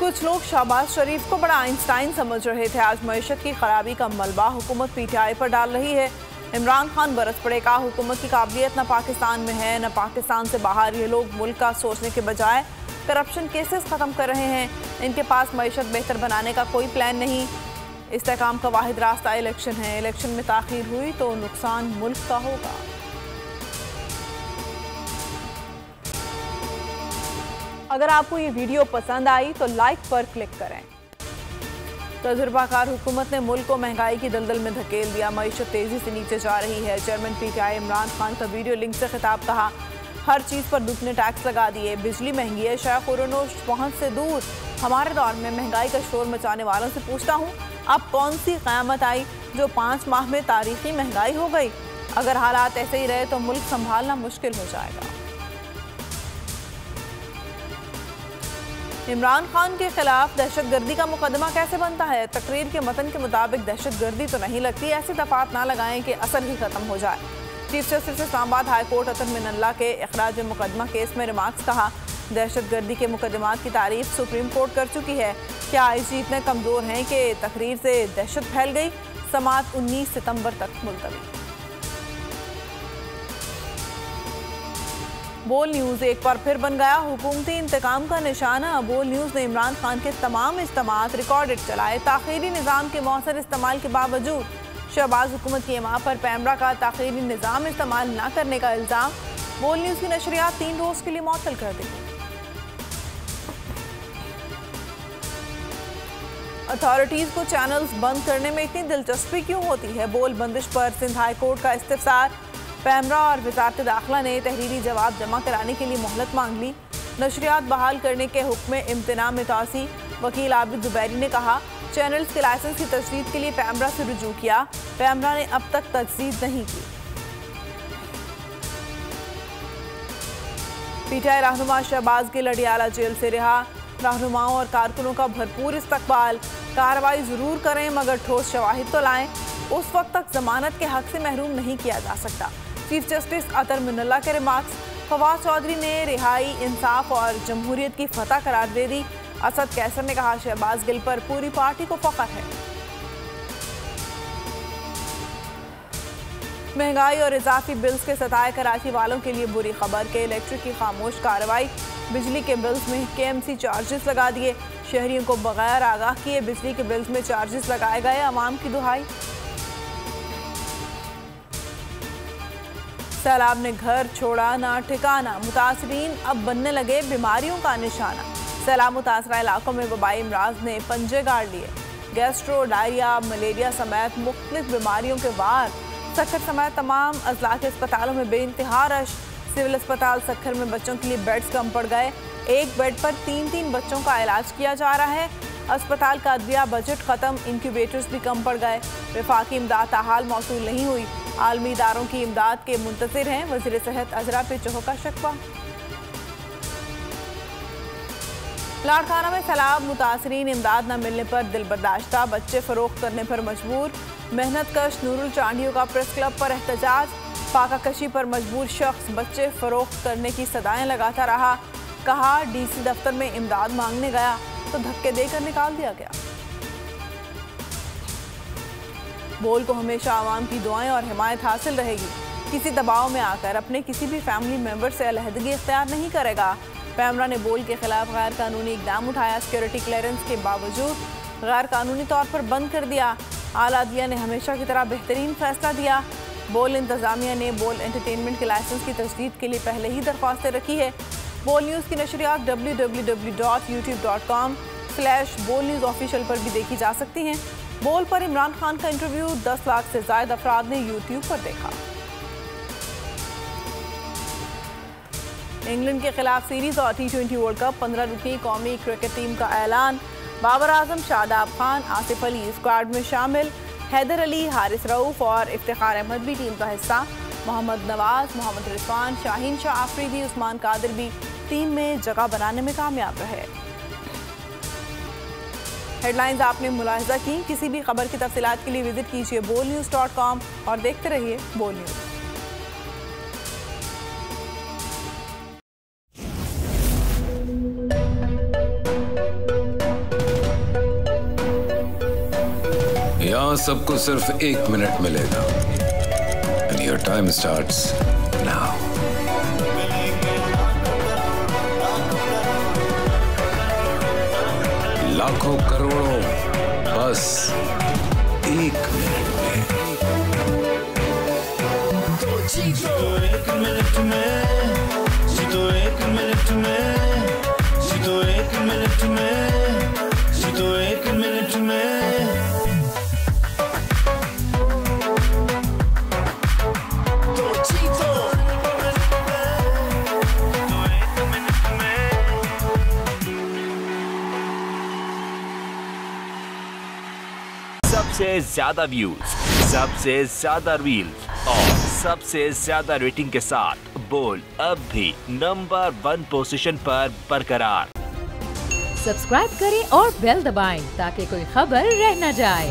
कुछ लोग शहबाज शरीफ को बड़ा आइंस्टाइन समझ रहे थे। आज मईशत की खराबी का मलबा हुकूमत पीटीआई पर डाल रही है। इमरान खान बरस पड़े का हुकूमत की काबिलियत न पाकिस्तान में है न पाकिस्तान से बाहर। ये लोग मुल्क का सोचने के बजाय करप्शन केसेस ख़त्म कर रहे हैं। इनके पास मईशत बेहतर बनाने का कोई प्लान नहीं। इस्तेकाम का वाहिद रास्ता इलेक्शन है। इलेक्शन में ताख़ीर हुई तो नुकसान मुल्क का होगा। अगर आपको ये वीडियो पसंद आई तो लाइक पर क्लिक करें। तजुर्बाकार हुकूमत ने मुल्क को महंगाई की दलदल में धकेल दिया। मईशत तेजी से नीचे जा रही है। चेयरमैन पीटीआई इमरान खान का वीडियो लिंक से खिताब कहा, हर चीज़ पर दुगने टैक्स लगा दिए। बिजली महंगी है, शेख उरनोश पहुंच से दूर। हमारे दौर में महंगाई का शोर मचाने वालों से पूछता हूँ, अब कौन सी क़यामत आई जो 5 माह में तारीखी महंगाई हो गई। अगर हालात ऐसे ही रहे तो मुल्क संभालना मुश्किल हो जाएगा। इमरान खान के खिलाफ दहशतगर्दी का मुकदमा कैसे बनता है। तकरीर के मतन के मुताबिक दहशतगर्दी तो नहीं लगती। ऐसी दफात ना लगाएं कि असर ही खत्म हो जाए। Chief justice Islamabad high court Athar Minallah के इखराज मुकदमा केस में रिमार्क्स कहा, दहशतगर्दी के मुकदमात की तारीफ सुप्रीम कोर्ट कर चुकी है। क्या आईजी इतने कमज़ोर हैं कि तकरीर से दहशत फैल गई। समाअत 19 सितंबर तक मुलतवी। बोल न्यूज़ एक बार फिर बन गया हुकूमती इंतकाम का निशाना। बोल न्यूज़ ने इमरान खान के तमाम इज्तिमात रिकॉर्डेड चलाए। ताख़ीरी निज़ाम के मौसर इस्तेमाल के बावजूद शहबाज हुकूमत की इमाम पर पैमरा का ताख़ीरी निज़ाम इस्तेमाल न करने का इल्ज़ाम। बोल न्यूज़ की नशरियात 3 रोज़ के लिए मुअत्तल कर दी। अथॉरिटीज़ को चैनल्स बंद करने में इतनी दिलचस्पी क्यों होती है। बोल बंदिश पर सिंध हाई कोर्ट का इस्तिफ़सार। पैमरा और वज़ारत दाखिला ने तहरीरी जवाब जमा कराने के लिए मोहलत मांग ली। नशरियात बहाल करने के हुक्म में इम्तना में तोसी। वकील आबिद जुबैरी ने कहा, चैनल्स के लाइसेंस की तजदीद के लिए पैमरा से रुजू किया। पैमरा ने अब तक तजदीद नहीं की। पीटीआई रहनुमा शहबाज गिल अडियाला जेल से रिहा। रहनुमाओं और कारकुनों का भरपूर इस्तकबाल। कार्रवाई ज़रूर करें मगर ठोस शवाहिद तो लाएं। उस वक्त तक जमानत के हक से महरूम नहीं किया जा सकता। चीफ जस्टिस अतर मिनल्ला के रिमार्क्स। फवाद चौधरी ने रिहाई इंसाफ और जमहूरियत की फतह करार दे दी। असद कैसर ने कहा, शहबाज गिल पर पूरी पार्टी को फख्र है। महंगाई और इजाफी बिल्स के सताए कराची वालों के लिए बुरी खबर के इलेक्ट्रिक की खामोश कार्रवाई। बिजली के बिल्स में KMC चार्जेस लगा दिए। शहरियों को बगैर आगाह किए बिजली के बिल्स में चार्जेस लगाए गए। अवाम की दुहाई। सैलाब ने घर छोड़ा ना ठिकाना। मुतासरीन अब बनने लगे बीमारियों का निशाना। सैलाब मुतासरा इलाकों में वबाई अमराज ने पंजे गाड़ लिए। गैस्ट्रो, डायरिया, मलेरिया समेत मुख्तलिफ बीमारियों के वार। सक्खर समेत तमाम अजला के अस्पतालों में बेइंतहा रश। सिविल अस्पताल सक्खर में बच्चों के लिए बेड्स कम पड़ गए। एक बेड पर 3-3 बच्चों का इलाज किया जा रहा है। अस्पताल का अदविया बजट ख़त्म। इंक्यूबेटर्स भी कम पड़ गए। वफाकी इमदाद ताहाल मौसूल नहीं हुई। आलमी इदारों की इमदाद के मुंतज़िर हैं। वज़ीर सेहत अजरा पे चोह का शकवा। लाड़काना में सैलाब मुतासरीन इमदाद न मिलने पर दिल बर्दाश्ता। बच्चे फ़रोख्त करने पर मजबूर। मेहनत कश नूरुल चांडियों का प्रेस क्लब पर एहतजाज। फाका कशी पर मजबूर शख्स बच्चे फ़रोख्त करने की सदाएं लगाता रहा। कहा, DC दफ्तर में इमदाद मांगने गया तो धक्के देकर निकाल दिया गया। बोल को हमेशा आवाम की दुआएं और हिमायत हासिल रहेगी। किसी दबाव में आकर अपने किसी भी फैमिली मेंबर से अलहदगी इख्तियार नहीं करेगा। पैमरा ने बोल के खिलाफ गैर कानूनी इकदाम उठाया। सिक्योरिटी क्लियरेंस के बावजूद गैर कानूनी तौर पर बंद कर दिया। आला अदलिया ने हमेशा की तरह बेहतरीन फैसला दिया। बोल इंतजामिया ने बोल एंटरटेनमेंट के लाइसेंस की तजदीद के लिए पहले ही दरख्वास्तें रखी है। बोल न्यूज़ की नशरियात www.youtube.com/बोल न्यूज़ ऑफिशियल पर भी देखी जा सकती हैं। बोल पर इमरान खान का इंटरव्यू 10 लाख से ज्यादा अफराद ने यूट्यूब पर देखा। इंग्लैंड के खिलाफ सीरीज और T20 वर्ल्ड कप 15 रुकनी कौमी क्रिकेट टीम का ऐलान। बाबर आजम, शादाब खान, आसिफ अली स्क्वाड में शामिल। हैदर अली, हारिस रऊफ और इफ्तिखार अहमद भी टीम का हिस्सा। मोहम्मद नवाज, मोहम्मद रिजवान, शाहीन शाह आफरीदी, उस्मान कादिर भी टीम में जगह बनाने में कामयाब रहे। हेडलाइंस आपने मुलाहिजा की। किसी भी खबर की तफसीलात के लिए विजिट कीजिए bolnews.com और देखते रहिए बोल न्यूज़। सबको सिर्फ 1 मिनट मिलेगा। And your time starts now. लाखों करोड़ों बस 1 मिनट में। जीतो 1 मिनट में, जीतो 1 मिनट में, जीतो 1 मिनट में, जीतो 1 मिनट में। तो जीतो 1 मिनट में। सबसे ज्यादा व्यूज, सबसे ज्यादा रील्स और सबसे ज्यादा रेटिंग के साथ बोल अब भी नंबर 1 पोजीशन पर बरकरार। सब्सक्राइब करें और बेल दबाएं ताकि कोई खबर रह न जाए।